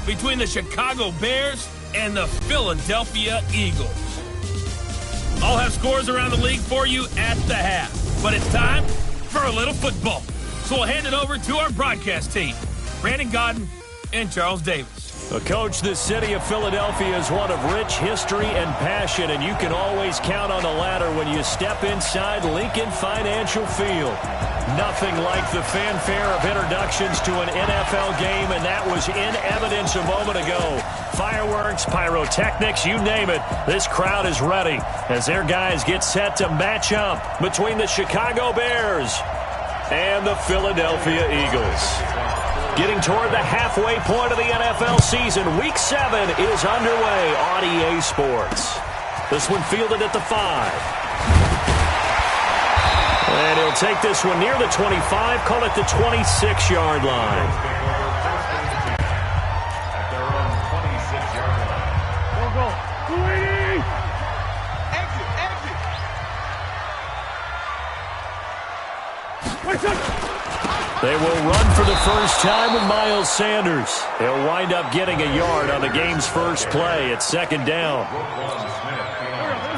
between the Chicago Bears and the Philadelphia Eagles. I'll have scores around the league for you at the half. But it's time for a little football. So we'll hand it over to our broadcast team, Brandon Godden and Charles Davis. Coach, the city of Philadelphia is one of rich history and passion, and you can always count on the ladder when you step inside Lincoln Financial Field. Nothing like the fanfare of introductions to an NFL game, and that was in evidence a moment ago. Fireworks, pyrotechnics, you name it. This crowd is ready as their guys get set to match up between the Chicago Bears and the Philadelphia Eagles. Getting toward the halfway point of the NFL season, Week 7 is underway on EA Sports. This one fielded at the 5. And he'll take this one near the 25, call it the 26-yard line. At their own 26-yard line. Go. 280! Exit! They will run for the first time with Miles Sanders. He'll wind up getting a yard on the game's first play at second down.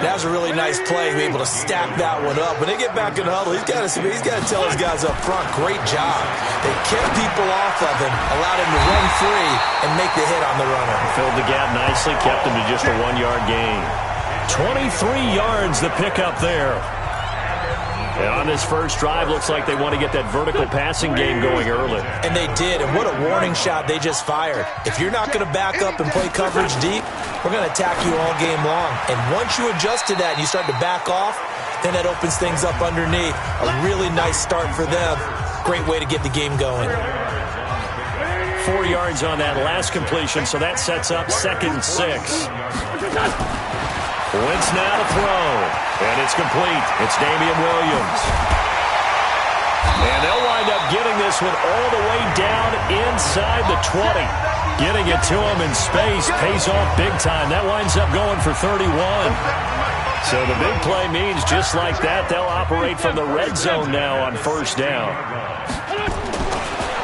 That was a really nice play, be able to stack that one up. When they get back in the huddle, he's got to tell his guys up front, great job. They kept people off of him, allowed him to run free and make the hit on the runner. Filled the gap nicely, kept him to just a 1-yard gain. 23 yards the pickup there. And on this first drive, looks like they want to get that vertical passing game going early. And they did, and what a warning shot they just fired. If you're not going to back up and play coverage deep, we're going to attack you all game long. And once you adjust to that and you start to back off, then that opens things up underneath. A really nice start for them. Great way to get the game going. 4 yards on that last completion, so that sets up 2nd and 6. Wentz now to throw, and it's complete. It's Damian Williams. And they'll wind up getting this one all the way down inside the 20. Getting it to him in space pays off big time. That winds up going for 31. So the big play means just like that, they'll operate from the red zone now on first down.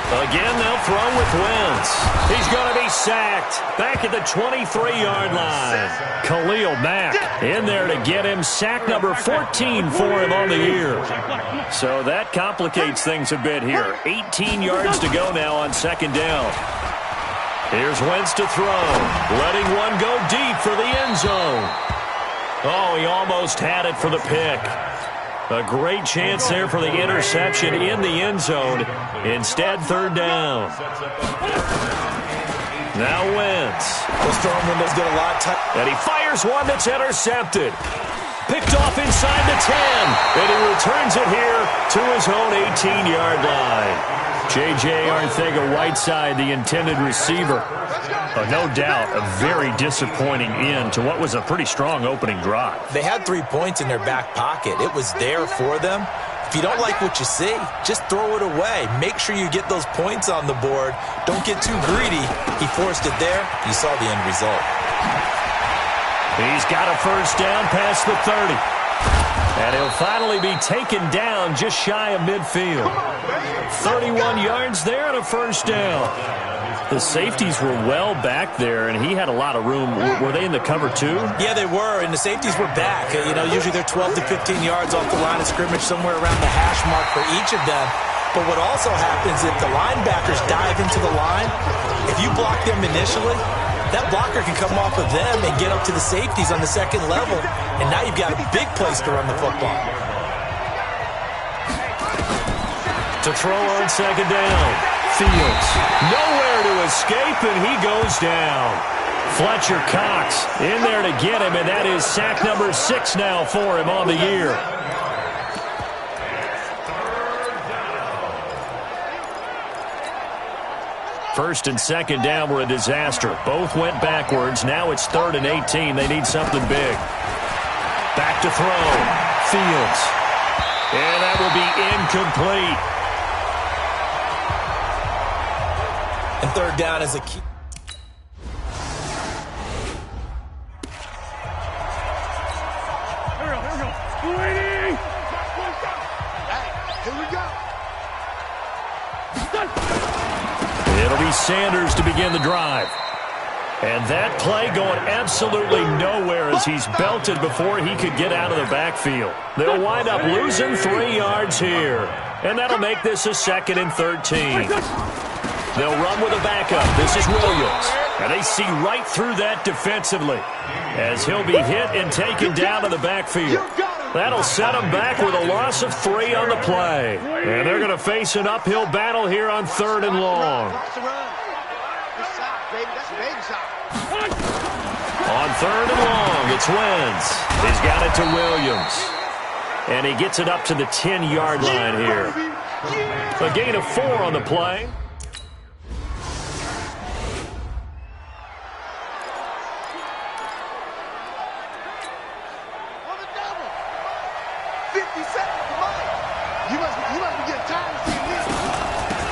Again, they'll throw with Wentz. He's going to be sacked back at the 23-yard line. Khalil Mack in there to get him. Sack number 14 for him on the year. So that complicates things a bit here. 18 yards to go now on second down. Here's Wentz to throw. Letting one go deep for the end zone. Oh, he almost had it for the pick. A great chance there for the interception in the end zone. Instead, third down. Now Wentz. Those throwing windows get a lot tight. And he fires one that's intercepted. Picked off inside the 10. And he returns it here to his own 18-yard line. J.J. Arcega-Whiteside, the intended receiver. No doubt, a very disappointing end to what was a pretty strong opening drive. They had 3 points in their back pocket. It was there for them. If you don't like what you see, just throw it away. Make sure you get those points on the board. Don't get too greedy. He forced it there. You saw the end result. He's got a first down past the 30. And he'll finally be taken down just shy of midfield. 31 yards there and a first down. The safeties were well back there, and he had a lot of room. Were they in the cover too? Yeah, they were, and the safeties were back. You know, usually they're 12 to 15 yards off the line of scrimmage, somewhere around the hash mark for each of them. But what also happens if the linebackers dive into the line, if you block them initially, that blocker can come off of them and get up to the safeties on the second level, and now you've got a big place to run the football. To throw on second down. Fields nowhere to escape, and he goes down. Fletcher Cox in there to get him, and that is sack number 6 now for him on the year. First and second down were a disaster. Both went backwards. Now it's 3rd and 18. They need something big. Back to throw. Fields. And that will be incomplete. And third down is a key. Here we go. 280! Here we go. It'll be Sanders to begin the drive. And that play going absolutely nowhere as he's belted before he could get out of the backfield. They'll wind up losing 3 yards here. And that'll make this a 2nd and 13. They'll run with a backup. This is Williams. And they see right through that defensively as he'll be hit and taken down to the backfield. That'll set them back with a loss of 3 on the play. And they're going to face an uphill battle here on 3rd and long. On 3rd and long, it's Wentz. He's got it to Williams. And he gets it up to the 10-yard line here. A gain of 4 on the play.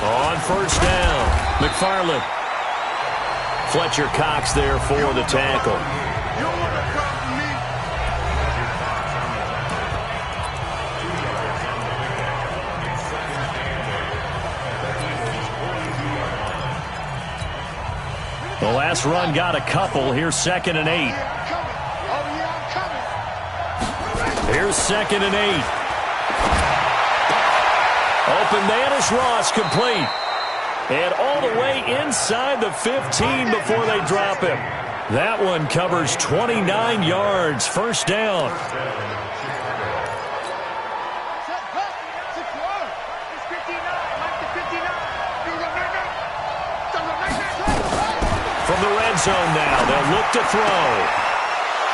On 1st down, McFarland. Fletcher Cox there for the tackle. The last run got a couple. Here's 2nd and 8. Here's 2nd and 8. Open man is Ross, complete. And all the way inside the 15 before they drop him. That one covers 29 yards. 1st down. From the red zone now, they'll look to throw.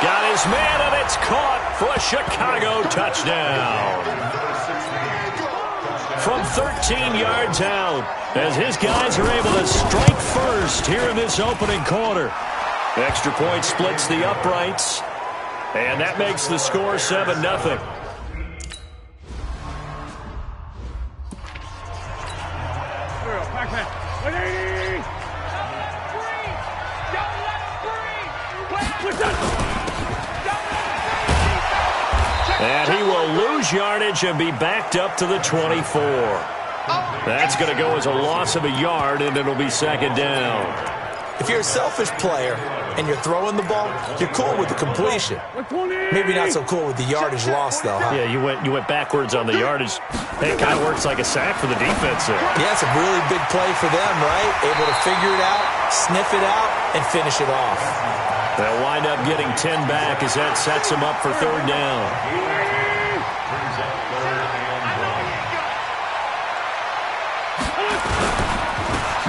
Got his man, and it's caught for a Chicago touchdown. From 13 yards out, as his guys are able to strike first here in this opening quarter. Extra point splits the uprights, and that makes the score 7-0. And he will lose yardage and be backed up to the 24. That's going to go as a loss of a yard, and it'll be 2nd down. If you're a selfish player and you're throwing the ball, you're cool with the completion. Maybe not so cool with the yardage loss, though, huh? Yeah, you went backwards on the yardage. Hey, it kind of works like a sack for the defense there. Yeah, it's a really big play for them, right? Able to figure it out, sniff it out, and finish it off. They'll wind up getting 10 back as that sets them up for 3rd down.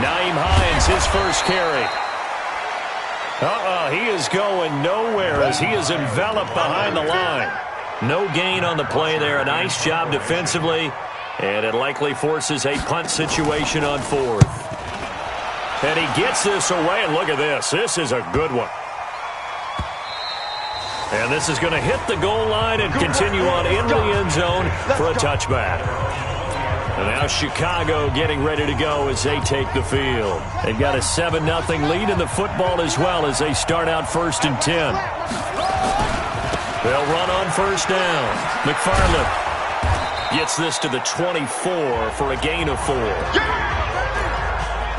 Nyheim Hines, his first carry. He is going nowhere as he is enveloped behind the line. No gain on the play there. A nice job defensively, and it likely forces a punt situation on 4th. And he gets this away, and look at this. This is a good one. And this is going to hit the goal line and continue on into the end zone for a touchback. And now Chicago getting ready to go as they take the field. They've got a 7-0 lead in the football as well as they start out 1st and 10. They'll run on 1st down. McFarland gets this to the 24 for a gain of 4.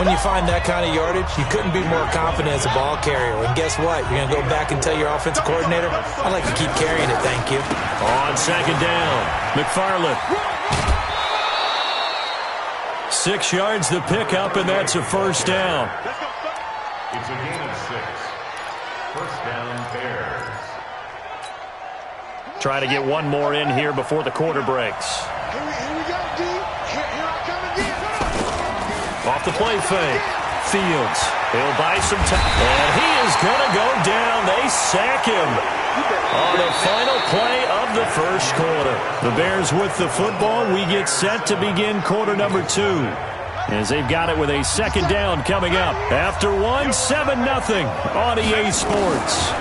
When you find that kind of yardage, you couldn't be more confident as a ball carrier. And guess what? You're going to go back and tell your offensive coordinator, I'd like to keep carrying it, thank you. On 2nd down, McFarland. 6 yards the pickup, and that's a 1st down. It's a gain of 6. 1st down, Bears. Try to get one more in here before the quarter breaks. Here we go, D. Here I come again. Off the play fake. Fields. He'll buy some time. And he is going to go down. They sack him on the final play of the 1st quarter. The Bears with the football. We get set to begin quarter number 2. As they've got it with a 2nd down coming up. After 1, 7-0 on EA Sports.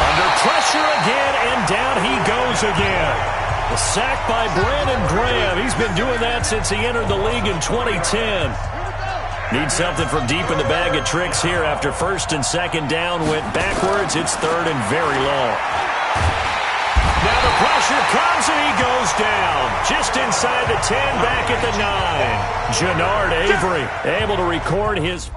Under pressure again, and down he goes again. A sack by Brandon Graham. He's been doing that since he entered the league in 2010. Needs something from deep in the bag of tricks here after 1st and 2nd down went backwards. It's 3rd and very long. Now the pressure comes and he goes down. Just inside the 10, back at the 9. Jannard Avery able to record his...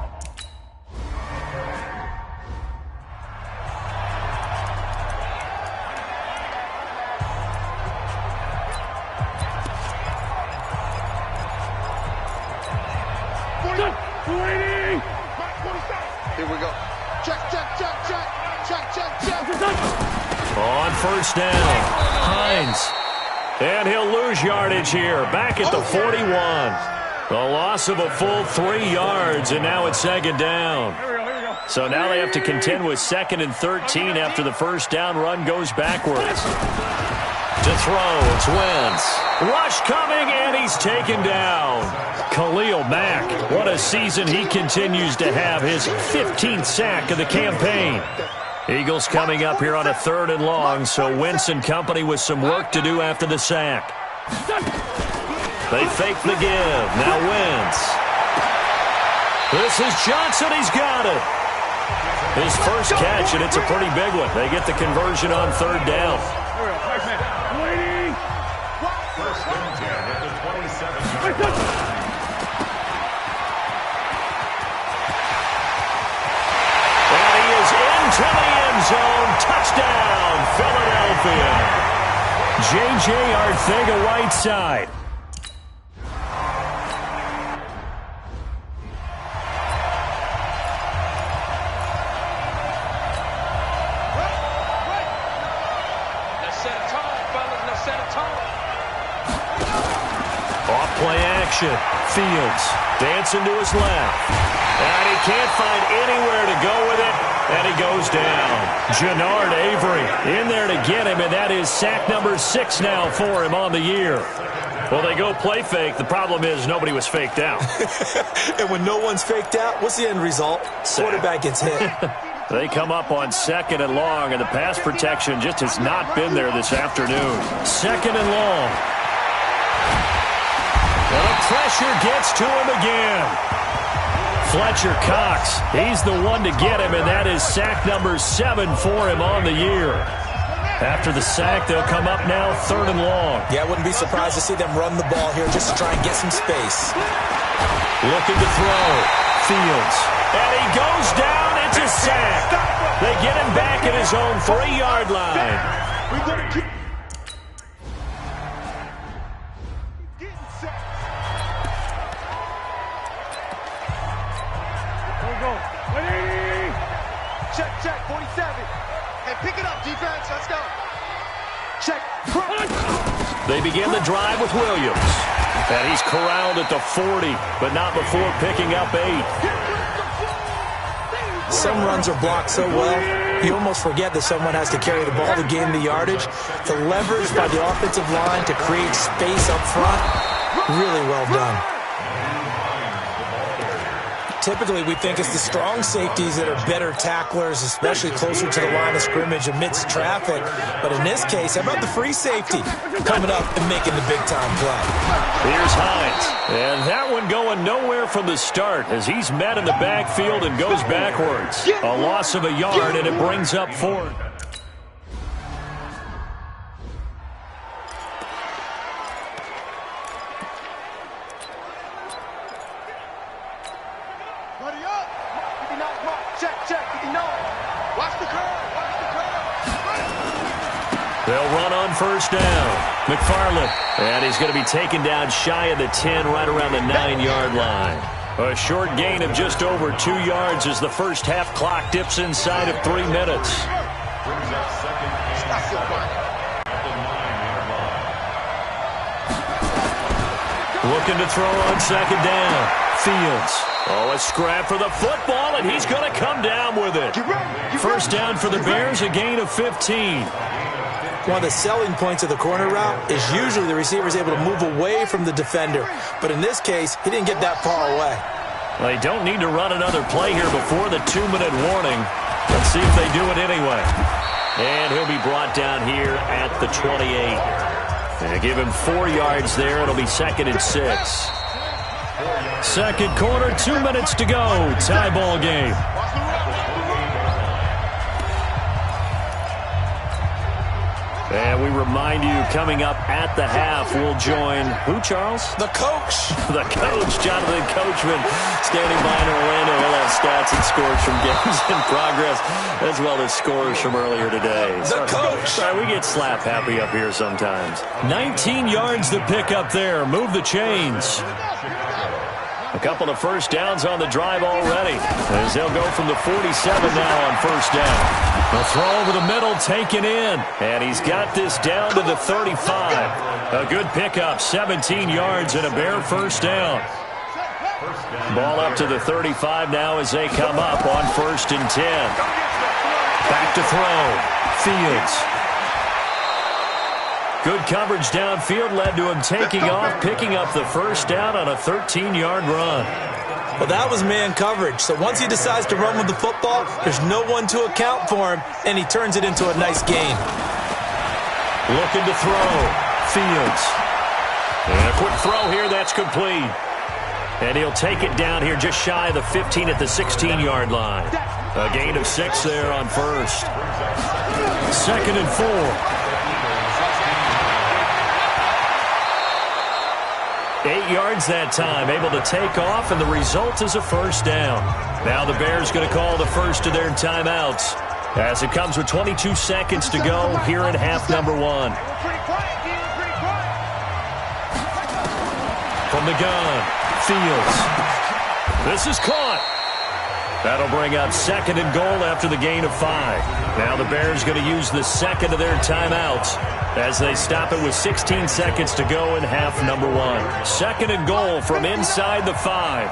Here we go. Check. On first down, Hines. And he'll lose yardage here, back at the 41. A loss of a full 3 yards, and now it's second down. So now they have to contend with 2nd and 13 after the first down run goes backwards. To throw, it's Wentz. Rush coming, and he's taken down. Khalil Mack, what a season he continues to have, his 15th sack of the campaign. Eagles coming up here on a 3rd and long, so Wentz and company with some work to do after the sack. They fake the give. Now Wentz. This is Johnson. He's got it. His first catch, and it's a pretty big one. They get the conversion on 3rd down. And he is into the end zone. Touchdown, Philadelphia. J.J. Arcega-Whiteside. Off-play action. Fields dancing to his left. And he can't find anywhere to go with it, and he goes down. Jannard Avery in there to get him, and that is sack number 6 now for him on the year. Well, they go play fake. The problem is nobody was faked out. And when no one's faked out, what's the end result? Quarterback gets hit. They come up on 2nd and long, and the pass protection just has not been there this afternoon. 2nd and long. And the pressure gets to him again. Fletcher Cox, he's the one to get him, and that is sack number 7 for him on the year. After the sack, they'll come up now 3rd and long. Yeah, I wouldn't be surprised to see them run the ball here just to try and get some space. Looking to throw. Fields. And he goes down. It's a sack. They get him back at his own 3-yard line. Check, 47. Hey, pick it up, defense. Let's go. Check. They begin the drive with Williams. And he's corralled at the 40, but not before picking up 8. Some runs are blocked so well, you almost forget that someone has to carry the ball to gain the yardage. The leverage by the offensive line to create space up front, really well done. Typically, we think it's the strong safeties that are better tacklers, especially closer to the line of scrimmage amidst traffic. But in this case, how about the free safety coming up and making the big-time play? Here's Hines. And that one going nowhere from the start as he's met in the backfield and goes backwards. A loss of a yard, and it brings up 4. They'll run on first down. McFarland. And he's going to be taken down shy of the 10, right around the 9-yard line. A short gain of just over 2 yards as the first half clock dips inside of 3 minutes. Looking to throw on 2nd down. Fields. Oh, a scrap for the football, and he's going to come down with it. First down for the Bears, a gain of 15. One of the selling points of the corner route is usually the receiver is able to move away from the defender. But in this case, he didn't get that far away. Well, they don't need to run another play here before the 2-minute warning. Let's see if they do it anyway. And he'll be brought down here at the 28. They give him 4 yards there. It'll be 2nd and 6. Second quarter, 2 minutes to go. Tie ball game. And we remind you, coming up at the half, we'll join who, Charles? The coach. The coach, Jonathan Coachman, standing by in Orlando. He'll have stats and scores from games in progress, as well as scores from earlier today. The coach. Sorry, we get slap happy up here sometimes. 19 yards to pick up there. Move the chains. A couple of first downs on the drive already, as they'll go from the 47 now on first down. The throw over the middle taken in, and he's got this down to the 35. A good pickup, 17 yards and a Bear first down. Ball up to the 35 now as they come up on 1st and 10. Back to throw. Fields. Good coverage downfield led to him taking off, picking up the first down on a 13-yard run. Well, that was man coverage. So once he decides to run with the football, there's no one to account for him, and he turns it into a nice gain. Looking to throw. Fields. And a quick throw here that's complete. And he'll take it down here just shy of the 15 at the 16-yard line. A gain of 6 there on first. 2nd and 4. 8 yards that time, able to take off, and the result is a first down. Now the Bears going to call the first of their timeouts as it comes with 22 seconds to go here in half number 1. From the gun, Fields. This is caught. That'll bring up 2nd and goal after the gain of 5. Now the Bears going to use the second of their timeouts as they stop it with 16 seconds to go in half number 1. 2nd and goal from inside the 5.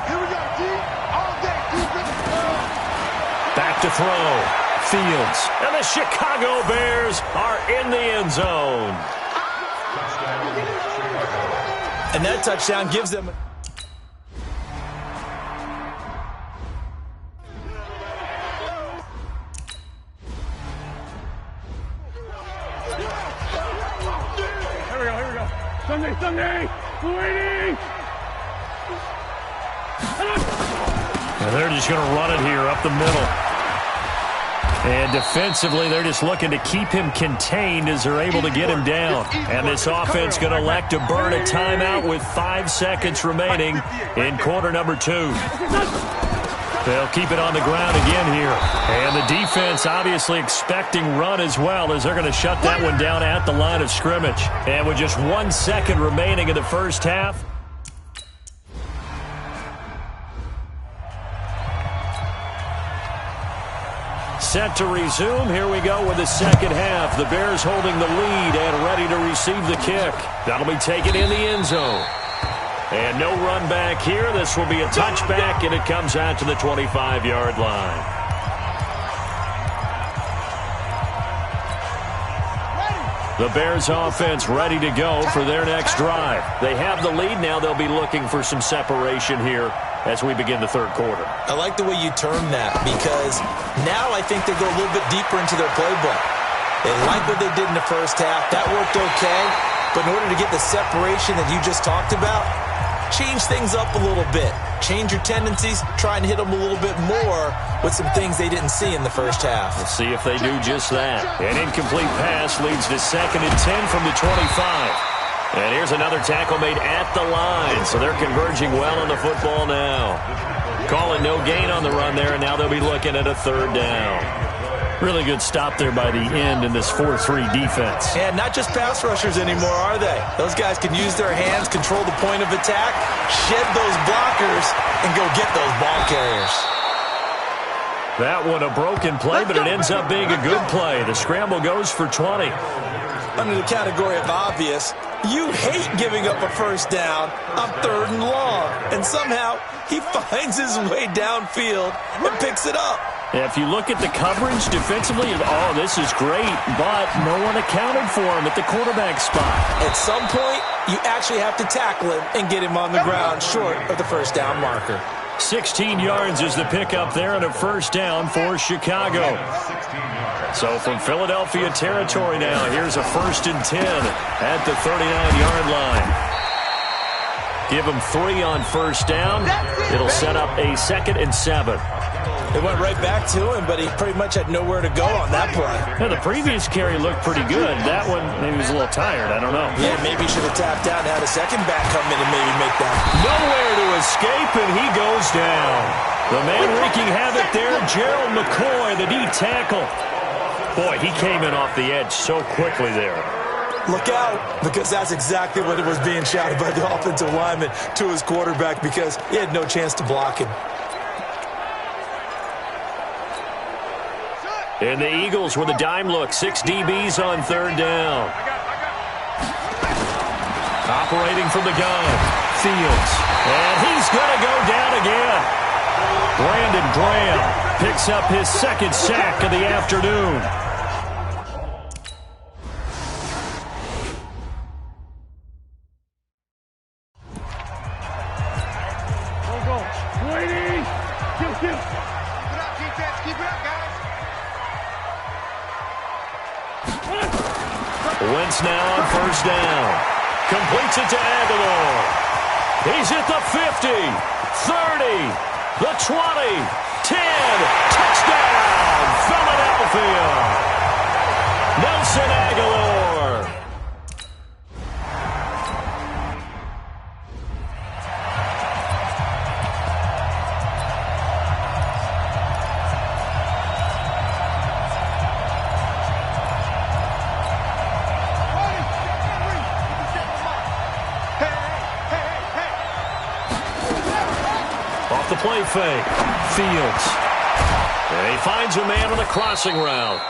Back to throw. Fields. And the Chicago Bears are in the end zone. And that touchdown gives them... Sunday, waiting! And they're just going to run it here up the middle. And defensively, they're just looking to keep him contained as they're able to get him down. And this offense going to elect to burn a timeout with 5 seconds remaining in quarter number 2. They'll keep it on the ground again here. And the defense obviously expecting run as well, as they're going to shut that one down at the line of scrimmage. And with just 1 second remaining in the first half. Set to resume. Here we go with the second half. The Bears holding the lead and ready to receive the kick. That'll be taken in the end zone. And no run back here. This will be a touchback, and it comes out to the 25-yard line. The Bears offense ready to go for their next drive. They have the lead. Now they'll be looking for some separation here as we begin the third quarter. I like the way you term that, because now I think they go a little bit deeper into their playbook. They like what they did in the first half. That worked okay. But in order to get the separation that you just talked about, change things up a little bit. Change your tendencies. Try and hit them a little bit more with some things they didn't see in the first half. We'll see if they do just that. An incomplete pass leads to 2nd and 10 from the 25. And here's another tackle made at the line. So they're converging well on the football now. Calling no gain on the run there, and now they'll be looking at a 3rd down. Really good stop there by the end in this 4-3 defense. And not just pass rushers anymore, are they? Those guys can use their hands, control the point of attack, shed those blockers, and go get those ball carriers. That one a broken play, but it ends up being a good play. The scramble goes for 20. Under the category of obvious, you hate giving up a first down on 3rd and long. And somehow, he finds his way downfield and picks it up. If you look at the coverage defensively, oh, this is great, but no one accounted for him at the quarterback spot. At some point, you actually have to tackle him and get him on the ground short of the first down marker. 16 yards is the pickup there, and a first down for Chicago. So from Philadelphia territory now, here's a 1st and 10 at the 39-yard line. Give them 3 on first down. It'll set up a 2nd and 7. It went right back to him, but he pretty much had nowhere to go on that play. Yeah, the previous carry looked pretty good. That one, maybe he was a little tired. I don't know. Yeah, maybe he should have tapped out and had a second back come in and maybe make that. Nowhere to escape, and he goes down. The man wreaking havoc there, Gerald McCoy, the D tackle. Boy, he came in off the edge so quickly there. look out, because that's exactly what it was being shouted by the offensive lineman to his quarterback because he had no chance to block him. And the Eagles with a dime look. 6 DBs on third down. Operating from the gun. Fields. And he's going to go down again. Brandon Graham picks up his second sack of the afternoon. Wentz now on first down. Completes it to Aguilar. He's at the 50, 30, the 20, 10. Touchdown, Philadelphia. Nelson Aguilar. The play fake. Fields. And he finds a man on the crossing route.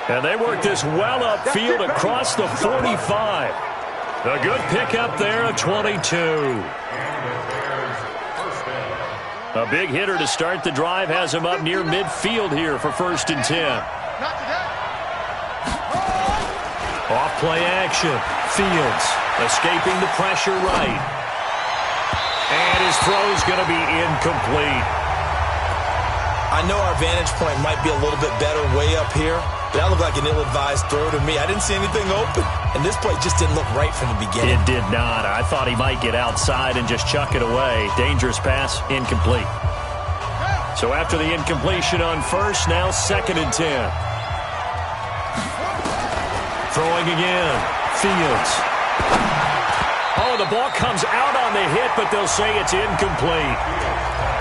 And they work this well upfield across the 45. A good pickup there of 22. A big hitter to start the drive has him up near midfield here for 1st and 10. Off play action. Fields escaping the pressure right. And his throw's going to be incomplete. I know our vantage point might be a little bit better way up here, but that looked like an ill-advised throw to me. I didn't see anything open, and this play just didn't look right from the beginning. It did not. I thought he might get outside and just chuck it away. Dangerous pass, incomplete. So after the incompletion on first, now 2nd and 10. Throwing again. Fields. Oh, the ball comes out on the hit, but they'll say it's incomplete.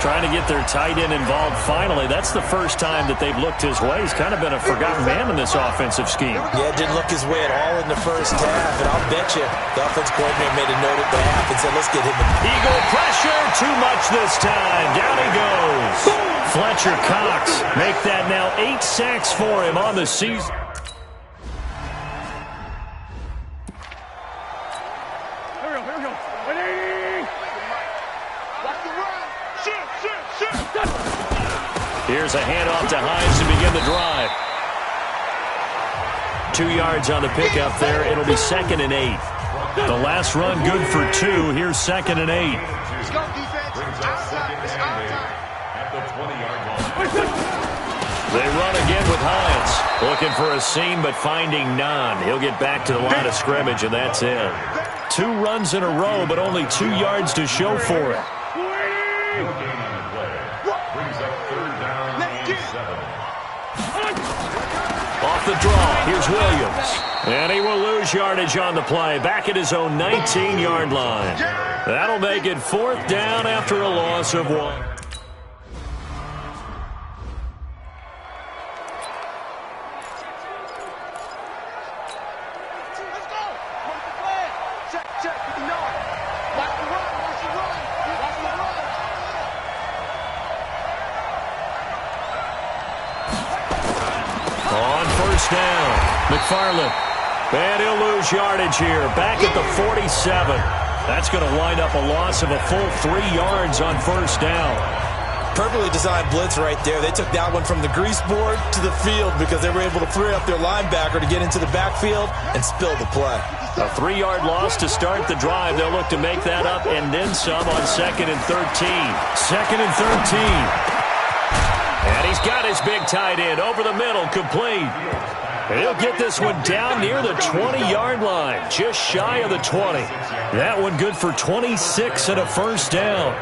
Trying to get their tight end involved finally. That's the first time that they've looked his way. He's kind of been a forgotten man in this offensive scheme. Yeah, it didn't look his way at all in the first half, and I'll bet you the offense coordinator made a note at the half and said, let's get him in. Eagle pressure, too much this time. Down he goes. Fletcher Cox make that now 8 sacks for him on the season. Here's a handoff to Hines to begin the drive. 2 yards on the pickup there. It'll be 2nd and 8. The last run good for 2. Here's 2nd and 8. Let's go, defense. Outside. It's outside. At the 20-yard line. They run again with Hines. Looking for a seam, but finding none. He'll get back to the line of scrimmage, and that's it. 2 runs in a row, but only 2 yards to show for it. Off the draw, here's Williams. And he will lose yardage on the play. Back at his own 19-yard line. That'll make it 4th down after a loss of 1. Down. McFarland. And he'll lose yardage here. Back at the 47. That's going to wind up a loss of a full 3 yards on 1st down. Perfectly designed blitz right there. They took that one from the grease board to the field because they were able to free up their linebacker to get into the backfield and spill the play. A 3-yard loss to start the drive. They'll look to make that up and then some on 2nd and 13. 2nd and 13. And he's got his big tight end over the middle, complete. He'll get this one down near the 20-yard line, just shy of the 20. That one good for 26 and a 1st down.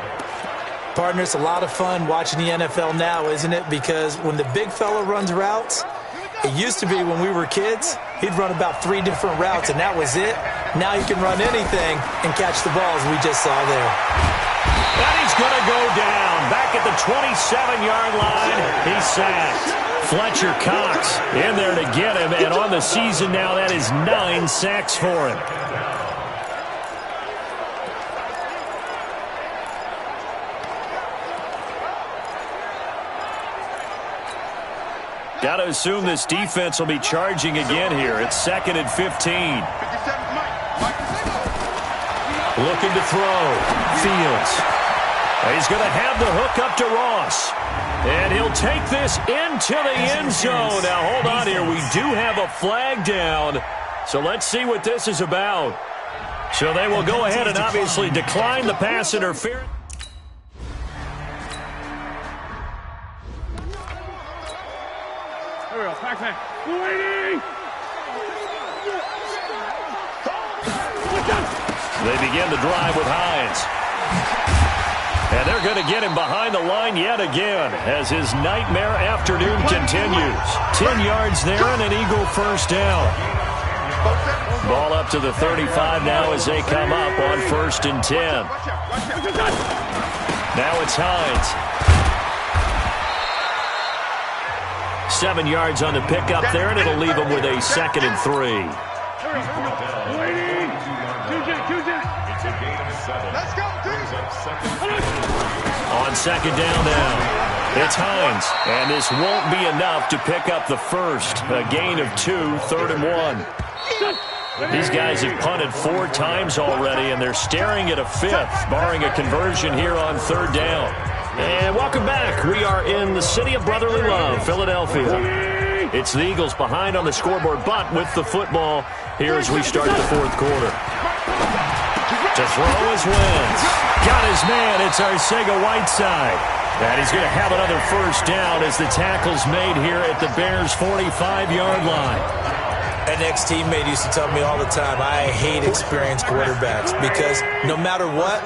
Partner, it's a lot of fun watching the NFL now, isn't it? Because when the big fella runs routes, it used to be when we were kids, he'd run about 3 different routes, and that was it. Now he can run anything and catch the ball, as we just saw there. And he's going to go down. Back at the 27-yard line, he's sacked. Fletcher Cox in there to get him, and on the season now, that is 9 sacks for him. Got to assume this defense will be charging again here. It's 2nd and 15. Looking to throw. Fields. He's going to have the hook up to Ross. And he'll take this into the end zone. Now, hold on here. We do have a flag down. So let's see what this is about. So they will go ahead and obviously decline the pass interference. Here we go. Pac-Man. Waiting. They begin the drive with Hines. And they're going to get him behind the line yet again as his nightmare afternoon continues. 10 yards there and an Eagle first down. Ball up to the 35 now as they come up on 1st and 10. Now it's Hines. 7 yards on the pickup there, and it'll leave him with a 2nd and 3. Let's go, On 2nd down now, it's Hines, and this won't be enough to pick up the first. A gain of 2, 3rd and 1. These guys have punted 4 times already, and they're staring at a 5th, barring a conversion here on 3rd down. And welcome back. We are in the city of brotherly love, Philadelphia. It's the Eagles behind on the scoreboard, but with the football here as we start the 4th quarter. To throw is Wentz. Got his man. It's Arcega-Whiteside. And he's going to have another first down as the tackle's made here at the Bears' 45-yard line. An ex-teammate used to tell me all the time, I hate experienced quarterbacks because no matter what,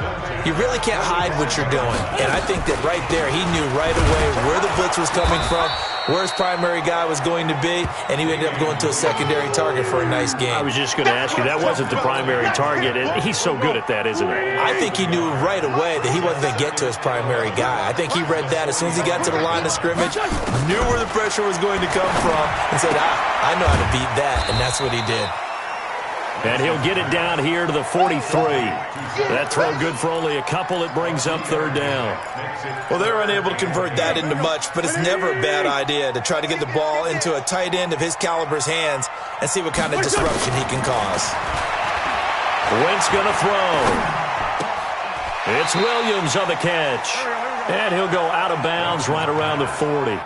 you really can't hide what you're doing. And I think that right there, he knew right away where the blitz was coming from, where his primary guy was going to be, and he ended up going to a secondary target for a nice game. I was just going to ask you, that wasn't the primary target. He's so good at that, isn't he? I think he knew right away that he wasn't going to get to his primary guy. I think he read that as soon as he got to the line of scrimmage, knew where the pressure was going to come from, and said, I know how to beat that, and that's what he did. And he'll get it down here to the 43. That throw good for only a couple. It brings up 3rd down. Well, they're unable to convert that into much, but it's never a bad idea to try to get the ball into a tight end of his caliber's hands and see what kind of disruption he can cause. Wentz going to throw. It's Williams on the catch. And he'll go out of bounds right around the 40.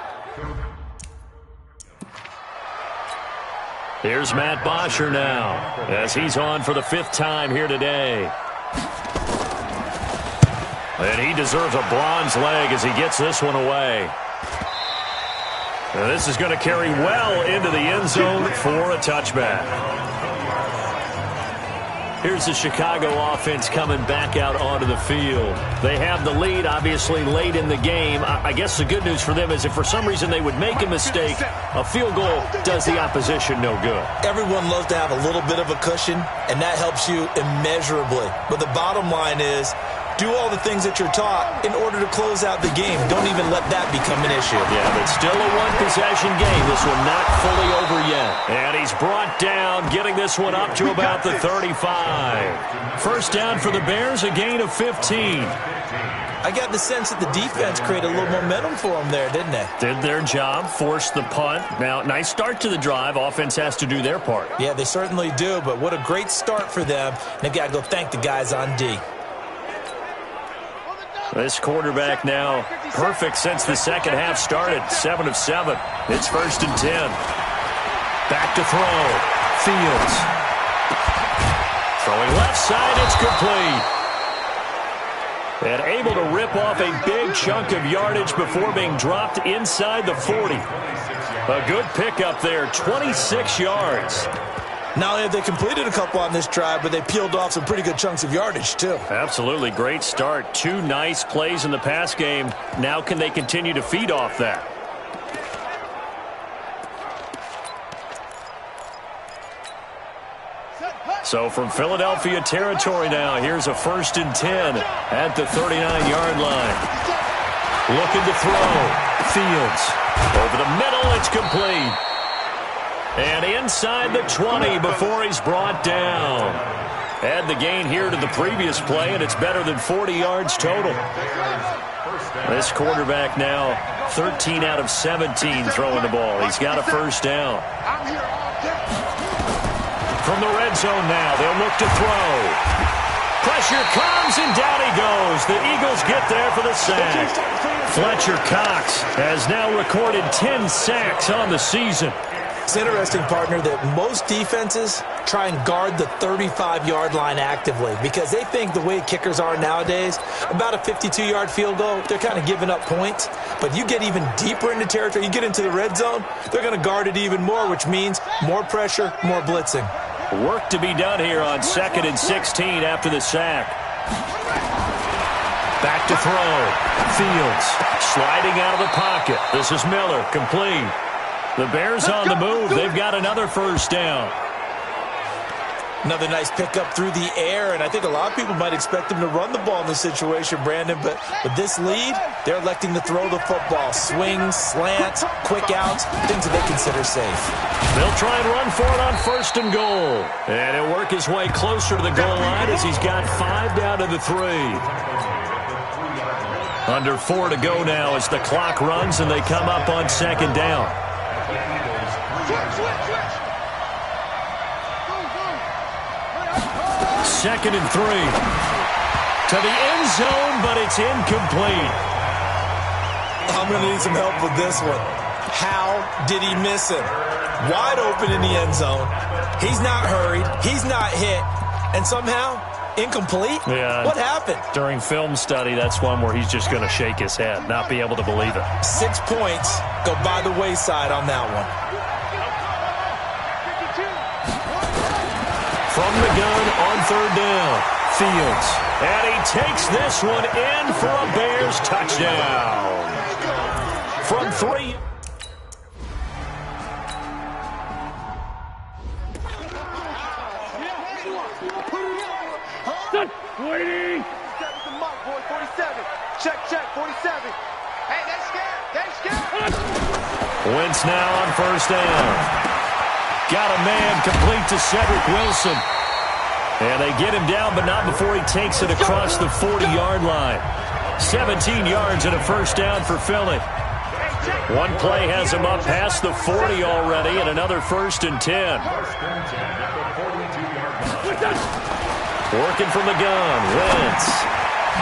Here's Matt Bosher now as he's on for the 5th time here today. And he deserves a bronze leg as he gets this one away. Now this is going to carry well into the end zone for a touchback. Here's the Chicago offense coming back out onto the field. They have the lead, obviously, late in the game. I guess the good news for them is if for some reason they would make a mistake, a field goal does the opposition no good. Everyone loves to have a little bit of a cushion, and that helps you immeasurably. But the bottom line is, do all the things that you're taught in order to close out the game. Don't even let that become an issue. Yeah, but still a one-possession game. This one not fully over yet. And he's brought down, getting this one up to about the 35. First down for the Bears, a gain of 15. I got the sense that the defense created a little momentum for them there, didn't they? Did their job, forced the punt. Now, nice start to the drive. Offense has to do their part. Yeah, they certainly do, but what a great start for them. And they've got to go thank the guys on D. This quarterback now perfect since the second half started. 7 of 7. It's 1st and 10. Back to throw. Fields. Throwing left side. It's complete. And able to rip off a big chunk of yardage before being dropped inside the 40. A good pickup there. 26 yards. Not only have they completed a couple on this drive, but they peeled off some pretty good chunks of yardage, too. Absolutely. Great start. 2 nice plays in the pass game. Now can they continue to feed off that? So from Philadelphia territory now, here's a 1st and 10 at the 39-yard line. Looking to throw. Fields. Over the middle, it's complete. And inside the 20 before he's brought down. Add the gain here to the previous play, and it's better than 40 yards total. This quarterback now 13 out of 17 throwing the ball. He's got a first down. From the red zone now, they'll look to throw. Pressure comes, and down he goes. The Eagles get there for the sack. Fletcher Cox has now recorded 10 sacks on the season. It's interesting, partner, that most defenses try and guard the 35-yard line actively because they think the way kickers are nowadays, about a 52-yard field goal, they're kind of giving up points. But you get even deeper into territory, you get into the red zone, they're going to guard it even more, which means more pressure, more blitzing. Work to be done here on 2nd and 16 after the sack. Back to throw. Fields sliding out of the pocket. This is Miller, complete. The Bears on the move. They've got another first down. Another nice pickup through the air, and I think a lot of people might expect them to run the ball in this situation, Brandon, but with this lead, they're electing to throw the football. Swings, slants, quick outs, things that they consider safe. They'll try and run for it on 1st and goal. And he'll work his way closer to the goal line as he's got 5 down to the 3. Under 4 to go now as the clock runs, and they come up on 2nd down. Second and 3. To the end zone, but it's incomplete. I'm going to need some help with this one. How did he miss him? Wide open in the end zone. He's not hurried. He's not hit. And somehow, incomplete? Yeah. What happened? During film study, that's one where he's just going to shake his head, not be able to believe it. 6 points go by the wayside on that one. From the gun on 3rd down, Fields. And he takes this one in for a Bears touchdown. From 3. Waiting. 47. Check, 47. Hey, they scared. Wentz now on 1st down. Got a man complete to Cedric Wilson. And they get him down, but not before he takes it across the 40-yard line. 17 yards and a first down for Philly. One play has him up past the 40 already, and another 1st and 10. Working from the gun, Wentz.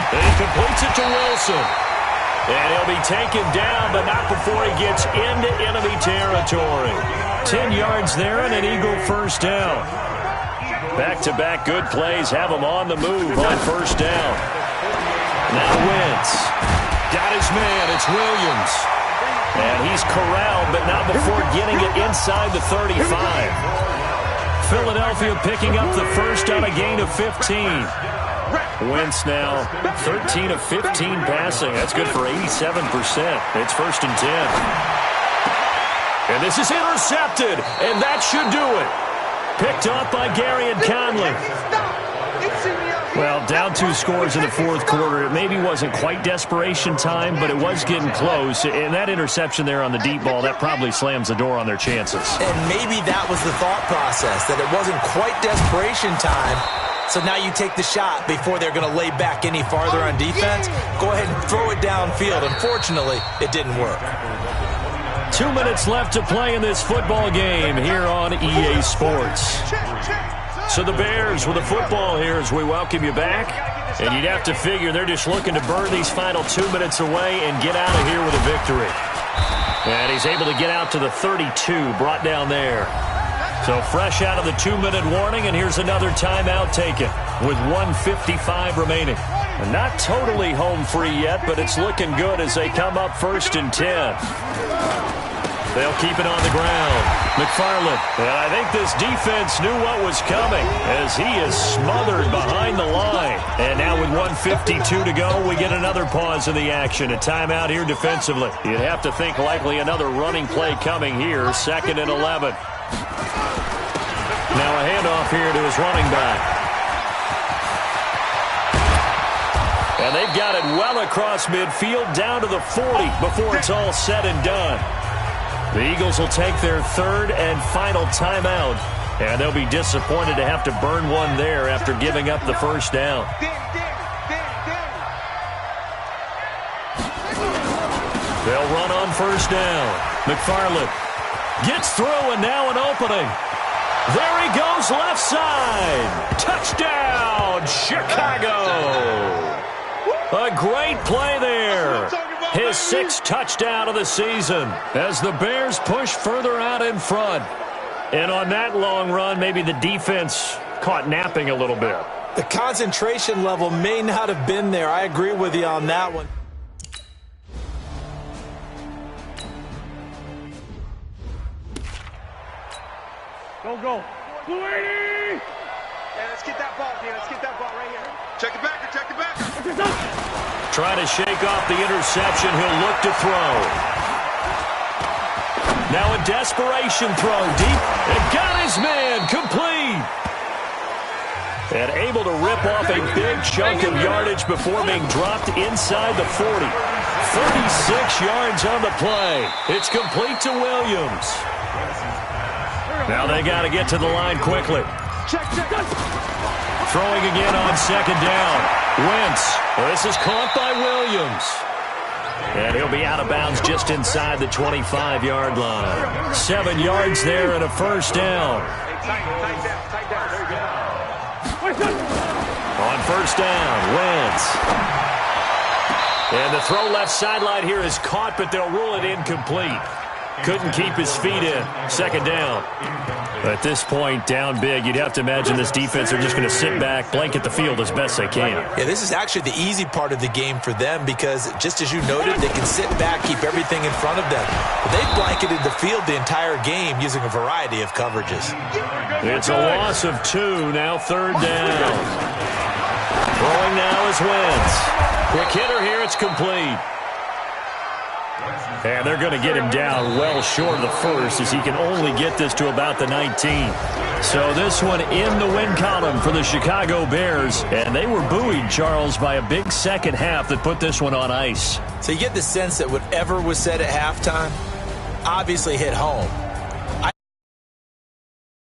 And he completes it to Wilson. And he'll be taken down, but not before he gets into enemy territory. 10 yards there and an Eagle first down. Back-to-back good plays have him on the move on 1st down. Now Wentz. Got his man, it's Williams. And he's corralled, but not before getting it inside the 35. Philadelphia picking up the first on a gain of 15. Wentz now 13 of 15 passing. That's good for 87%. It's 1st and 10. And this is intercepted, and that should do it. Picked off by Gary and Conley. Well, down 2 scores in the 4th quarter. It maybe wasn't quite desperation time, but it was getting close. And that interception there on the deep ball, that probably slams the door on their chances. And maybe that was the thought process, that it wasn't quite desperation time. So now you take the shot before they're going to lay back any farther on defense. Go ahead and throw it downfield. Unfortunately, it didn't work. 2 minutes left to play in this football game here on EA Sports. So the Bears with the football here as we welcome you back. And you'd have to figure they're just looking to burn these final 2 minutes away and get out of here with a victory. And he's able to get out to the 32, brought down there. So fresh out of the 2-minute warning, and here's another timeout taken with 1:55 remaining. And not totally home free yet, but it's looking good as they come up 1st and 10. They'll keep it on the ground. McFarland. And I think this defense knew what was coming as he is smothered behind the line. And now with 1:52 to go, we get another pause in the action. A timeout here defensively. You'd have to think likely another running play coming here. 2nd and 11. Now a handoff here to his running back. And they've got it well across midfield down to the 40 before it's all said and done. The Eagles will take their third and final timeout, and they'll be disappointed to have to burn one there after giving up the first down. They'll run on first down. McFarland gets through, and now an opening. There he goes, left side. Touchdown, Chicago. A great play there. His 6th touchdown of the season as the Bears push further out in front. And on that long run, maybe the defense caught napping a little bit. The concentration level may not have been there. I agree with you on that one. Go. 280! Yeah, let's get that ball, man. Let's get that ball right here. Check it back. Trying to shake off the interception. He'll look to throw. Now a desperation throw deep. And got his man complete. And able to rip off a big chunk of yardage before being dropped inside the 40. 36 yards on the play. It's complete to Williams. Now they got to get to the line quickly. Throwing again on second down. Wentz. This is caught by Williams. And he'll be out of bounds just inside the 25-yard line. 7 yards there and a first down. On first down, Wentz. And the throw left sideline here is caught, but they'll rule it incomplete. Couldn't keep his feet in. Second down. At this point, down big, you'd have to imagine this defense are just going to sit back, blanket the field as best they can. Yeah, this is actually the easy part of the game for them because, just as you noted, they can sit back, keep everything in front of them. But they've blanketed the field the entire game using a variety of coverages. It's a loss of 2, now third down. Throwing now is Wentz. Quick hitter here, it's complete. And they're going to get him down well short of the first as he can only get this to about the 19. So this one in the win column for the Chicago Bears. And they were buoyed, Charles, by a big second half that put this one on ice. So you get the sense that whatever was said at halftime obviously hit home.